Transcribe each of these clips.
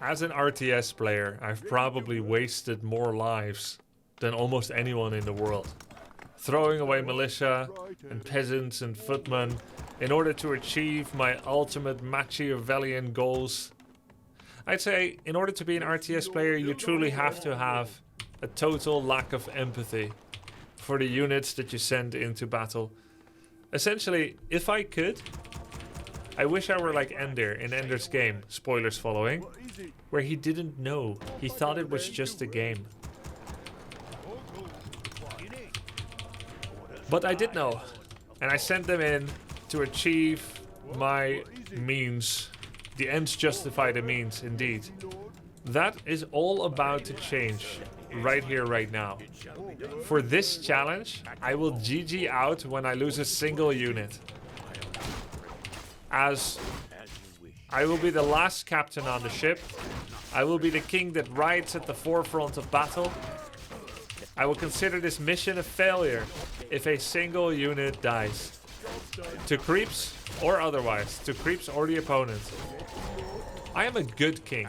As an RTS player, I've probably wasted more lives than almost anyone in the world. Throwing away militia and peasants and footmen in order to achieve my ultimate Machiavellian goals. I'd say in order to be an RTS player, you truly have to have a total lack of empathy for the units that you send into battle. Essentially, if I could, I wish I were like Ender in Ender's Game, spoilers following, where he didn't know. He thought it was just a game. But I did know, and I sent them in to achieve my means. The ends justify the means, indeed. That is all about to change right here, right now. For this challenge, I will GG out when I lose a single unit. As I will be the last captain on the ship. I will be the king that rides at the forefront of battle. I will consider this mission a failure if a single unit dies. To creeps or otherwise. To creeps or the opponent. I am a good king.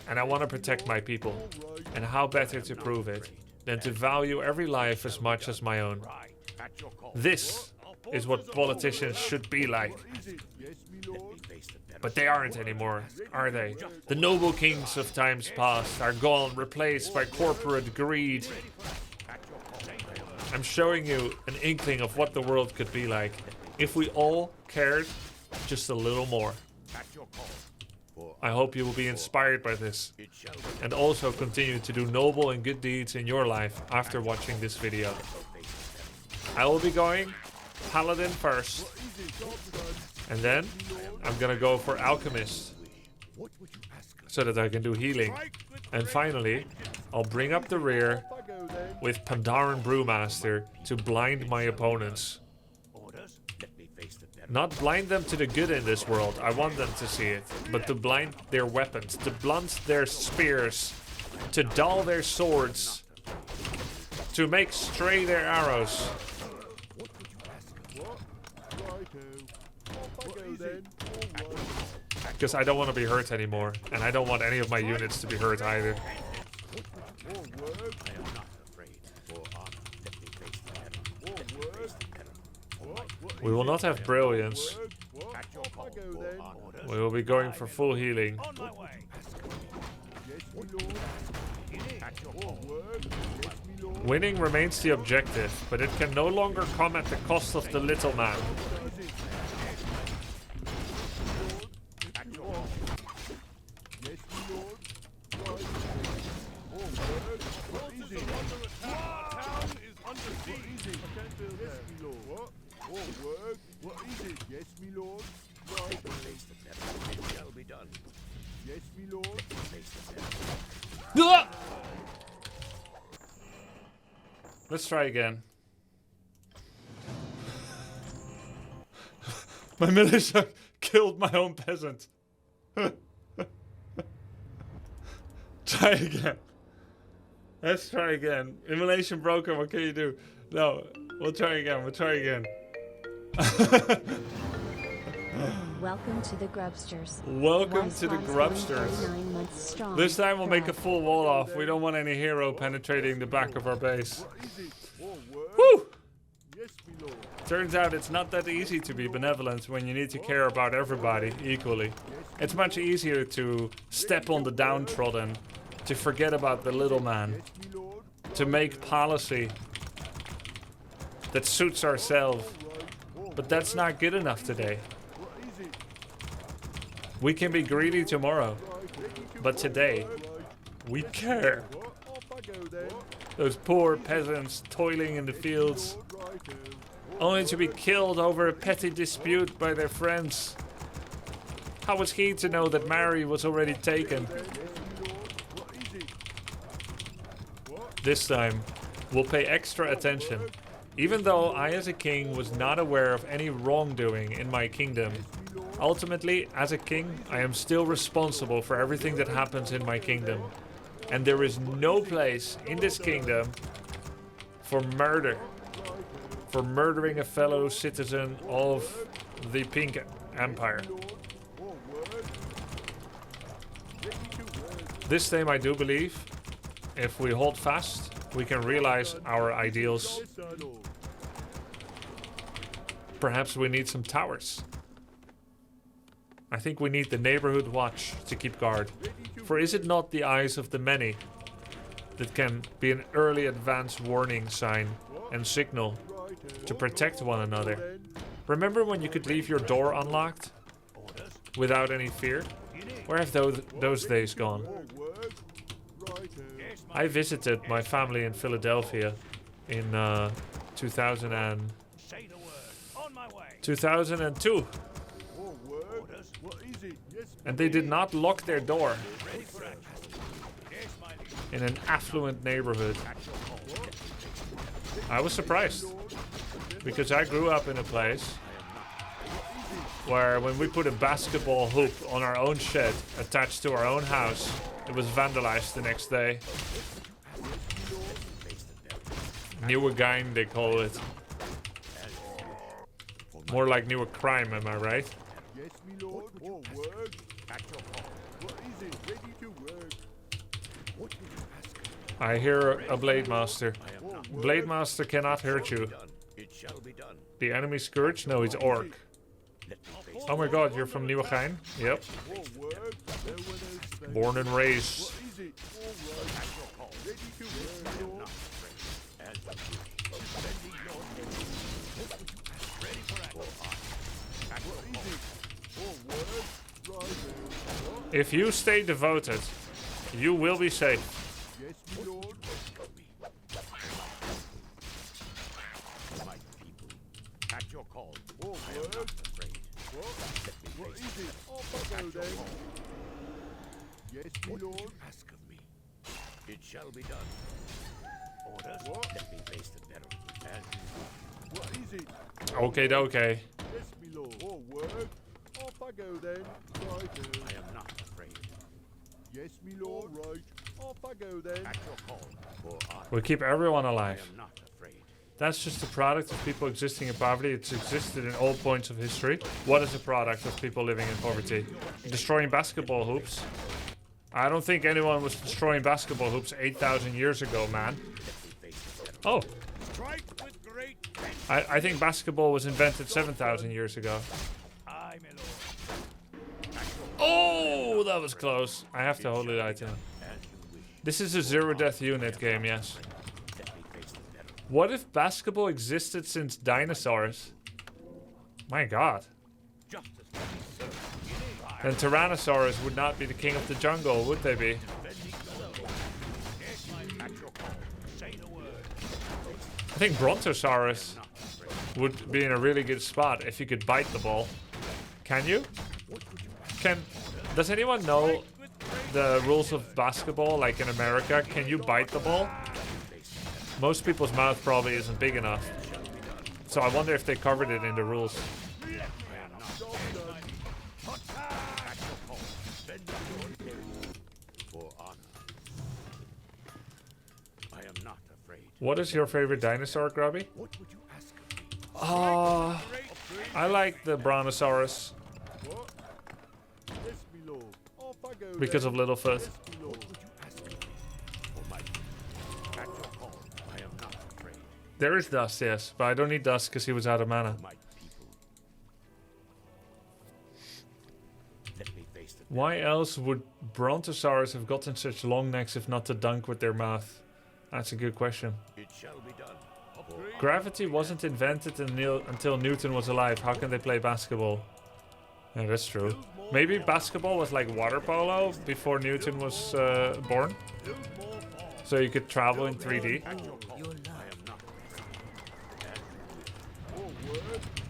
And I want to protect my people. And how better to prove it than to value every life as much as my own. This is what politicians should be like. But they aren't anymore, are they? The noble kings of times past are gone, replaced by corporate greed. I'm showing you an inkling of what the world could be like if we all cared just a little more. I hope you will be inspired by this and also continue to do noble and good deeds in your life after watching this video. I will be going Paladin first, and then I'm gonna go for Alchemist so that I can do healing, and finally I'll bring up the rear with Pandaren Brewmaster to blind my opponents. Not blind them to the good in this world, I want them to see it, but to blind their weapons, to blunt their spears, to dull their swords, to make stray their arrows. Because I don't want to be hurt anymore, and I don't want any of my units to be hurt either. We will not have brilliance. We will be going for full healing. Winning remains the objective, but it can no longer come at the cost of the little man. Let's try again. My militia killed my own peasant. Try again. Let's try again. Immolation broken, what can you do? No, we'll try again, we'll try again. Welcome to the Grubsters. Welcome to the Grubsters. This time we'll make a full wall off. We don't want any hero penetrating the back of our base. Woo! Turns out it's not that easy to be benevolent when you need to care about everybody equally. It's much easier to step on the downtrodden, to forget about the little man, to make policy that suits ourselves. But that's not good enough today. We can be greedy tomorrow, but today, we care. Those poor peasants toiling in the fields, only to be killed over a petty dispute by their friends. How was he to know that Mary was already taken? This time, we'll pay extra attention. Even though I as a king was not aware of any wrongdoing in my kingdom, ultimately, as a king, I am still responsible for everything that happens in my kingdom. And there is no place in this kingdom for murder. For murdering a fellow citizen of the Pink Empire. This time I do believe, if we hold fast, we can realize our ideals. Perhaps we need some towers. I think we need the neighborhood watch to keep guard. For is it not the eyes of the many that can be an early advance warning sign and signal to protect one another? Remember when you could leave your door unlocked without any fear? Where have those days gone? I visited my family in Philadelphia in 2002. And they did not lock their door in an affluent neighborhood. I was surprised because I grew up in a place where when we put a basketball hoop on our own shed attached to our own house, it was vandalized the next day. Nieuwegein, they call it. More like newer crime, am I right? Yes, my lord. All work. At your call. What is it? Ready to work. What would you ask? I hear a Blade Master. Blade Master cannot hurt you. It shall be done. The enemy Scourge? No, he's Orc. Oh my god, you're from Nieuwegein? Yep. All work. No one else knows. Born and raised. What is it? All right. At your call. Ready to work, my lord. Ready for action. What is it? All work. Right. If you stay devoted, you will be safe. Yes, my lord. My people, at your call. All I am work. not afraid. What is it? Off I go then. Yes, my What would lord. you ask of me? It shall be done. Orders? What? Let me face the battle. As you What is it? Okay, okay. Yes, my lord. All work. Off I go then. Right. I am not afraid. Yes, my lord. All right. Off I go then. At your call. For honor. We keep everyone I alive. am not afraid. That's just a product of people existing in poverty. It's existed in all points of history. What is a product of people living in poverty? Destroying basketball hoops. I don't think anyone was destroying basketball hoops 8,000 years ago, man. Oh, Strike with great vengeance. I think basketball was invented 7,000 years ago. I, my lord. Oh, that was close. I have to holy light him. As you wish. This is a zero death unit game, yes. Let me face the battle. What if basketball existed since dinosaurs? My god. Justice will be served. Then Tyrannosaurus would not be the king of the jungle, would they be? Defending the zone. Yes, my at your call. Say the word. I think Brontosaurus would be in a really good spot if you could bite the ball. Can you? Does anyone know the rules of basketball, like in America? Can you bite the ball? Most people's mouth probably isn't big enough. So I wonder if they covered it in the rules. For honor. I am not afraid. What is your favorite dinosaur, Grubby? What would you ask of me? I like the Brontosaurus What? Yes, my lord. Off I go because then. of Littlefoot. Yes, my lord. What would you ask of me? For my people. At your call. I am not afraid. There is Dust, yes, but I don't need Dust because he was out of mana. My people. Let me face the Why else would Brontosaurus have gotten such long necks if not to dunk with their mouth? That's a good question. It shall be done. Gravity wasn't invented until Newton was alive. How can they play basketball? Yeah, that's true. Maybe basketball was like water polo before Newton was born. So you could travel in 3D. At your call. I am not afraid. As you wish.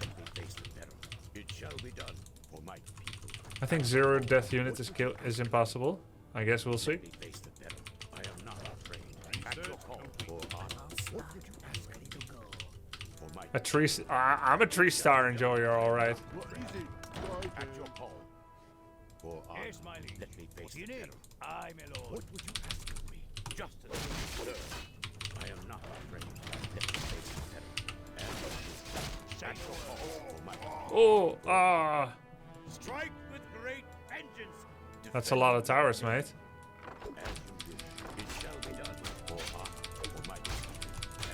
Let me face the battle. It shall be done. For my people. I think zero death unit is impossible. I guess we'll see. Let me face the battle. I am not afraid. At your call. For honor. What would you ask me to go? For my A tree. I'm a 3-star enjoyer, all right. What is it? Right. At your call. For honor. Yes, my liege. Let me face the battle. I, my lord. What would you ask of me? Justice will be served. I am not afraid. Let me face the battle. As you wish. At your call. For my Oh, ah. Strike with great vengeance. That's a lot of towers, mate. As you wish, it shall be done. For honor, for might.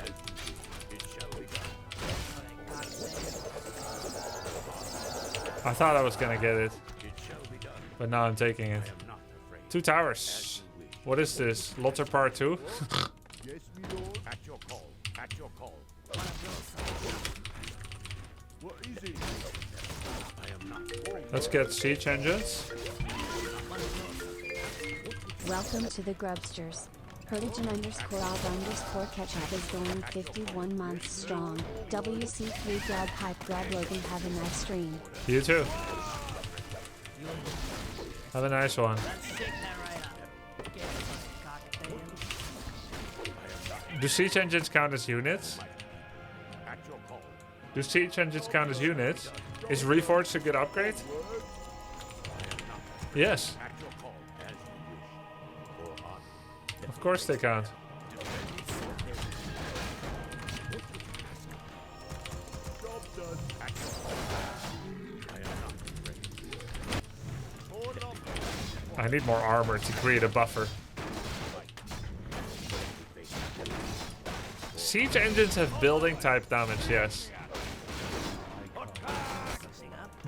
As you wish, it shall be done. I thought I was gonna get it, It shall be done. but now I'm taking it. I am not afraid. 2 towers. You wish. What is this? Lotter Part 2? Yes, me lord. At your call. At your call. What is it? I am not. Let's get siege engines. Welcome to the Grubsters. Herdigen _ ketchup is going 51 months strong. WC3 Grub Hype Grub Logan, have a nice stream. You too. Have a nice one. Do siege engines count as units? At your call. Do siege engines count as units? Is Reforged a good upgrade? Yes, At your call. As you wish. For honor. of course they count. Job done. At your call. I am not afraid. Hold up. I need more armor to create a buffer. Siege engines have building type damage, yes.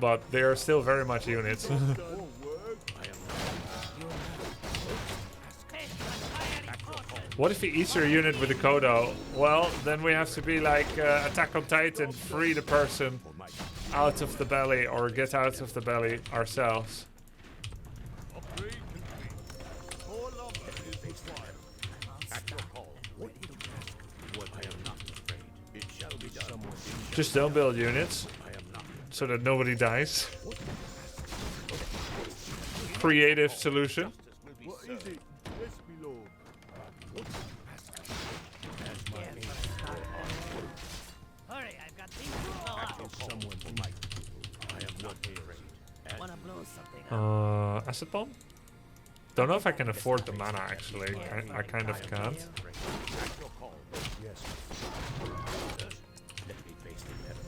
But they are still very much units. More work. What if you eat your unit with a Kodo? Well, then we have to be like Attack on Titan, free the person out of the belly or get out of the belly ourselves. Upgrade complete. More lumber is required. At your call. What I am not afraid. It shall be done. Just don't build units I am not. so that nobody dies. Creative solution. What is it? Yes, me lord. Hurry, I've got things to blow up. Someone who might. I am not afraid. Wanna blow something up? Acid bomb? Don't know if I can afford the mana actually. I kind of can't. At your call. Yes. Let me face the metal.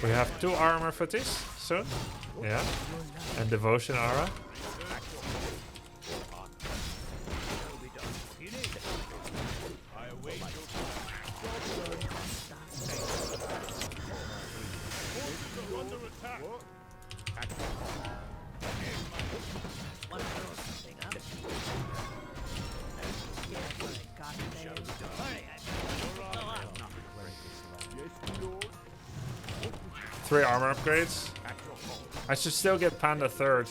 We have 2 armor footies soon. Yeah. And devotion aura. I await your You're under attack. What? Wanna blow something up? Got it. Hurry, I've got things to blow up. Yes, me lord. 3 armor upgrades. I should still get Panda 3rd.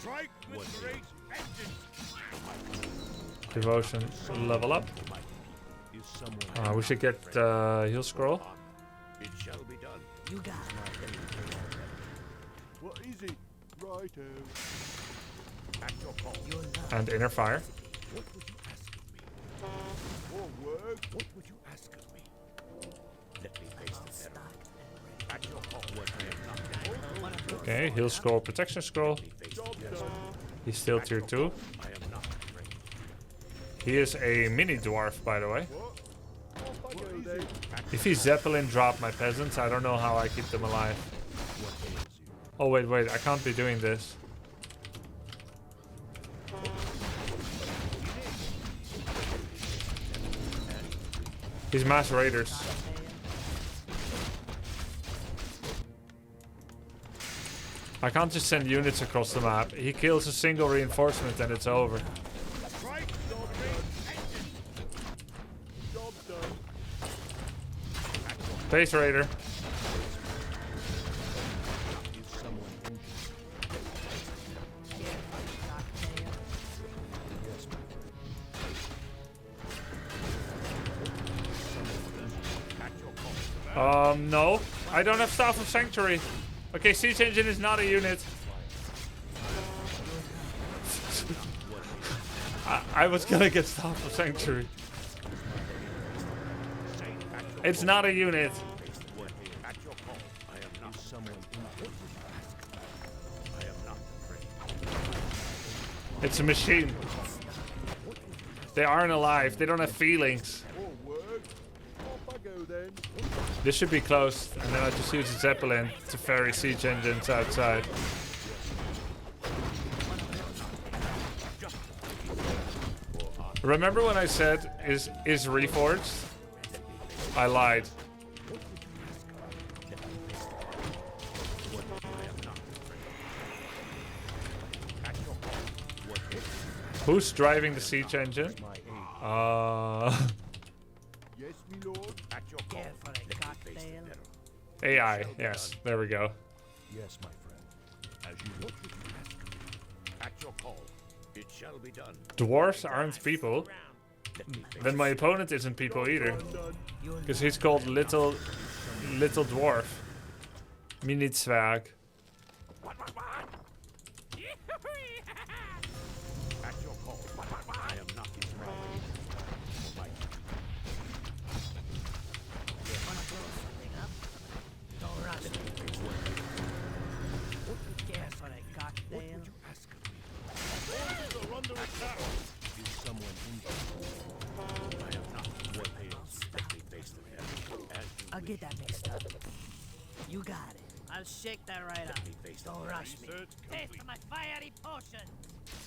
Strike with great vengeance. Devotion level up. We should get heal scroll. It shall be done. You got it. What is it? Righto. At your call. And inner fire. What would you ask of me? More work. What would you ask of me? Let me face the peril. At your call. What I am not. Okay, heal scroll, protection scroll. Job done. He's still tier 2. I am not afraid. He is a mini dwarf, by the way. What? Off I go then. If he Zeppelin dropped my peasants, I don't know how I keep them alive. Oh wait, I can't be doing this. He's mass raiders. I can't just send units across the map. He kills a single reinforcement and it's over. Strike. Job done. Job done. Base raider. No. I don't have Staff of Sanctuary. Okay, Siege Engine is not a unit. I was gonna get Staff of Sanctuary. It's not a unit. At your call. I am not someone. What would you ask? I am not afraid. It's a machine. They aren't alive. They don't have feelings. More work. Off I go then. This should be closed, and then I just use a Zeppelin to ferry Siege Engines outside. Remember when I said is reforged? I lied. Who's driving the siege engine? Yes, me lord. At your call. Care for a Let me face cocktail? the peril. AI. Yes, there we go. Yes, my friend. As you What would you ask of me? At your call. It shall be done. Dwarves aren't people. Let me face Then my opponent isn't people either. done. Because he's called Little Dwarf. Mini Zwerg. What? At your call. I am not his rival. My Wanna blow something up? Don't rush me. Care for a cocktail? ask of me. Under attack. Is someone injured? I am not what ails. Let me face the peril. As you I'll get that mixed up. You got it. I'll shake that right up. me face the Don't rush me. Taste my fiery potion.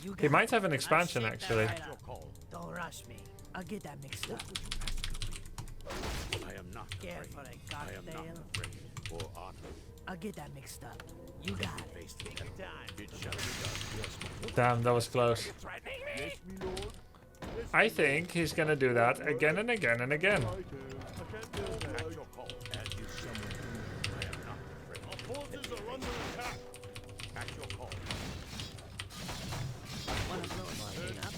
You got He might have an I'll expansion shake that actually. right your up. call. Don't rush me. I'll get that mixed up. I am not Care afraid. for a I am not cocktail? afraid. For art. I'll get that mixed up. You got it. Face the peril. It shall be done. Damn, that was close. Yes, me lord. I think he's gonna do that again and again and again. I do. I can't do At that. your call. As you someone I am not afraid. Our forces are under attack. At your call. Wanna blow something up?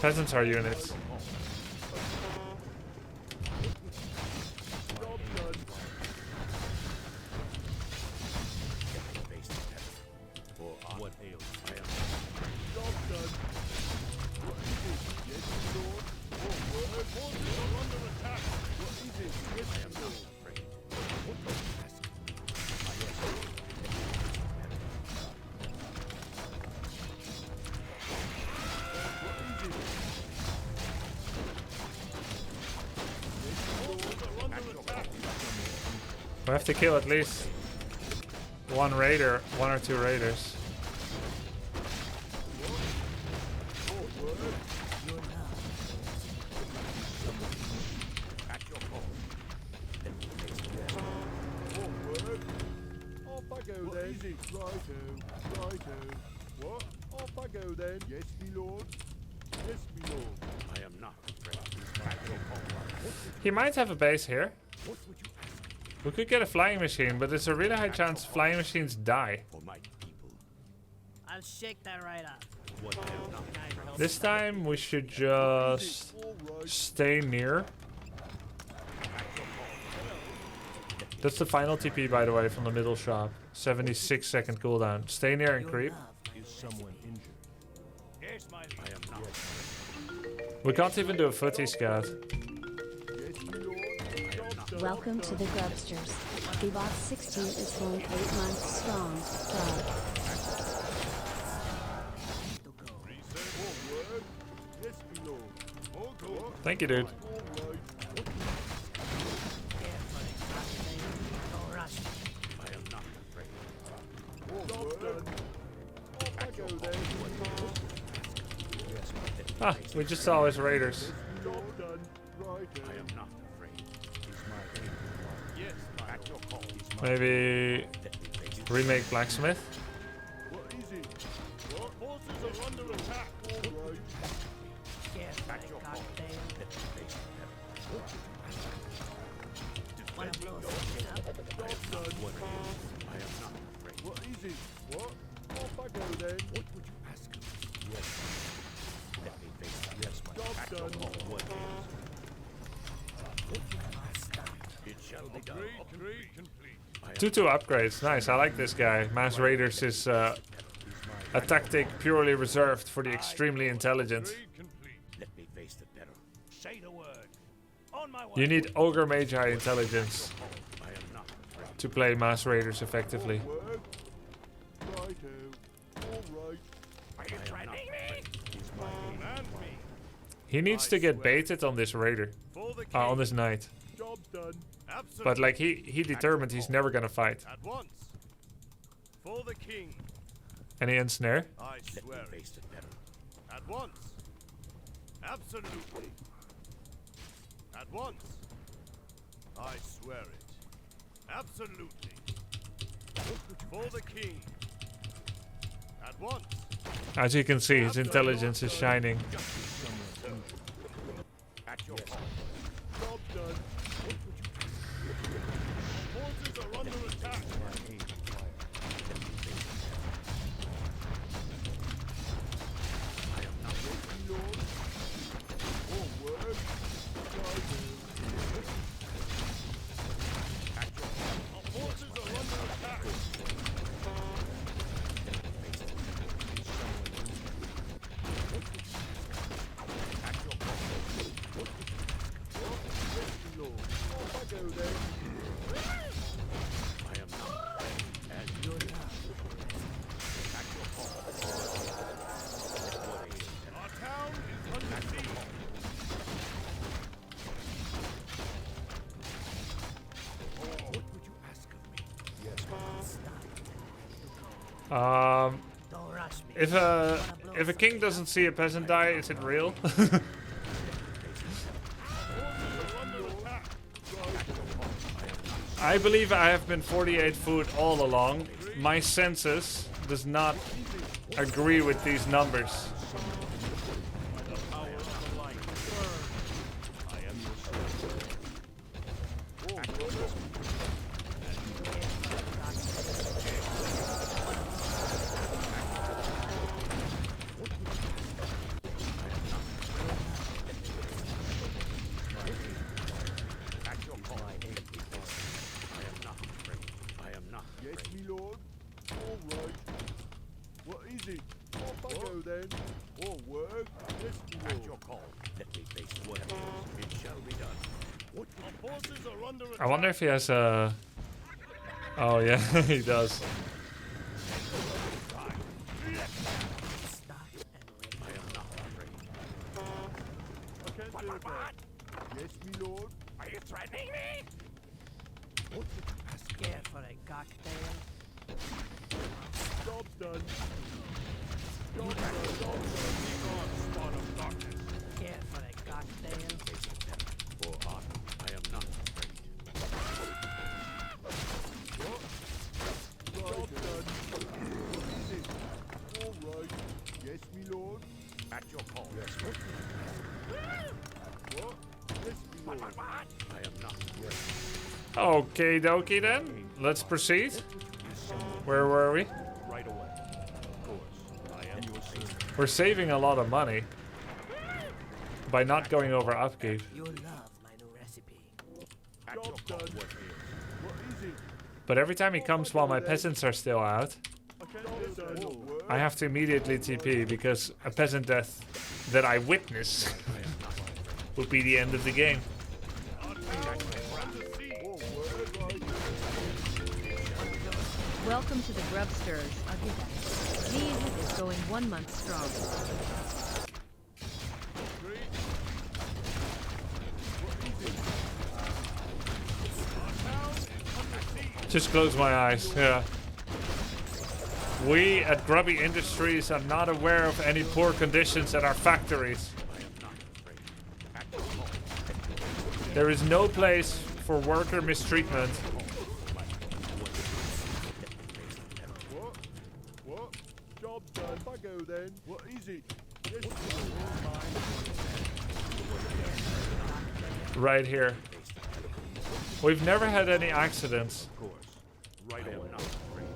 Peasants are units. Job done. Face the peril. For art. What ails? I am Job done. What is it? Yes, me lord. Our forces are under attack. What is it? Yes, me lord. afraid. What would you ask of me? We have to kill at least one raider, one or two raiders. At your call. Let me face the peril. Off I go then. Is it? Righto. What? Off I go then. Yes, me lord. Yes, me lord. I am not afraid. At your call. He might have a base here. What would you ask We could get a flying machine, but there's a really high chance flying machines die. for my people? I'll shake that right up. What I am not afraid. This time we should just All right. stay near. That's the final TP, by the way, from the middle shop. 76-second cooldown. Stay near and Your creep. love. Is someone injured? Yes, my I am not. We can't even do a footy scout. Yes, me lord. Job done. Welcome to the Grubsters. Bebop 16 is going 8 months strong. Grub. To go. Forward. Yes, me lord. All good. Thank you, dude. All right. Care for a cocktail? Don't rush me. I am not afraid. Job done. Off I go then. Ah, we just saw his raiders. Job done. Righto. I am not afraid. Yes, at your call. Maybe Let me face it. remake blacksmith. What is it? What? Forces are under attack. All right. Care for a cocktail? Let me face the peril. What would you ask? Wanna blow something up? Job done. What ails? I am not afraid. What is it? What? Off I go then. What would you ask of me? Yes. Let me face the yes, my Job at your done. call. What ails? What would you ask of me? It shall be done. Upgrade complete. 2-2 upgrades. Nice, I like this guy. Mass Raiders is a tactic purely reserved for the extremely intelligent. Upgrade complete. Let me face the peril. Say the word. On my way. You need Ogre Magi intelligence I am not afraid. to play Mass Raiders effectively. Forward. Righto. All right. I am not afraid. He's my Command me. He needs to get baited on this raider. For the king. On this knight. Job done. Absolutely. But like he determined he's never gonna fight. At once. For the king. Any ensnare? I Let me swear it. face the peril. At once. Absolutely. At once. I swear it. Absolutely. For the king. At once. As you can see, his intelligence is shining. At your call. Job done. Forces are under attack. Lord. Forward. Our forces are under attack. Lord. Off I go then. I am not as your love. At your call. Our town is under siege. What would you ask of me? Don't rush me. If a king doesn't see a peasant die, is it real? Forces are under attack. I believe I have been 48 foot all along. My census does not agree with these numbers. Power of the light. Burn. I am your servant. Forward. At your call. I am not afraid. I am not Yes, afraid. me lord. All right. What is it? Off I go then. Forward. Yes, me At lord. your call. Let me face what it is. It shall be done. What Our forces are under attack. I wonder if he has a... Oh yeah, he does. Stop and wait. I am not afraid. I can't do that. Yes, me lord. Are you threatening me? What would you ask of me? Care for a cocktail? Job's done. Job's done. Job's done. Be gone, spawn of darkness. Care for a cocktail? Face the peril. For honor. I am not afraid. What? Job done. What is it? All right. Yes, me lord. At your call. What? Yes, me lord. I am not afraid. Okay, dokie then. Let's proceed. Where were we? Right away. Of course. I am your servant. We're saving a lot of money by not going over upkeep. You love my new recipe. At your Job's call. done. What is it? But every time he comes while my peasants are still out, I can't do that. Forward. I have to immediately TP because a peasant death that I witness would be the end of the game. Our town is under siege. Forward. Right. Welcome to the Grubsters. I'll give that. Jesus is going 1 month strong. Three. What is it? Our town is under siege. Just close my eyes, yeah. We at Grubby Industries are not aware of any poor conditions at our factories. There is no place for worker mistreatment. What? What? Job done. I go then. What is it? Yes, Right here. We've never had any accidents. of course. Right I am away. not afraid.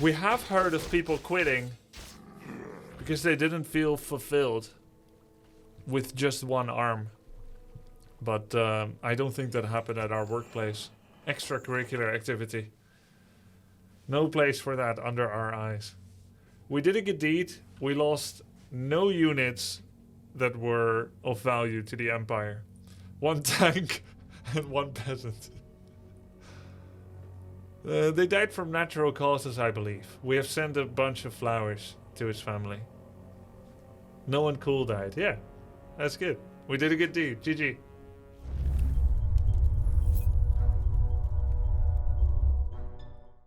We have heard of people quitting because they didn't feel fulfilled with just one arm. But I don't think that happened at our workplace. Extracurricular activity. No place for that under our eyes. We did a good deed. We lost no units that were of value to the Empire. One tank and one peasant. They died from natural causes, I believe. We have sent a bunch of flowers to his family. No one cool died. Yeah, that's good. We did a good deed. GG.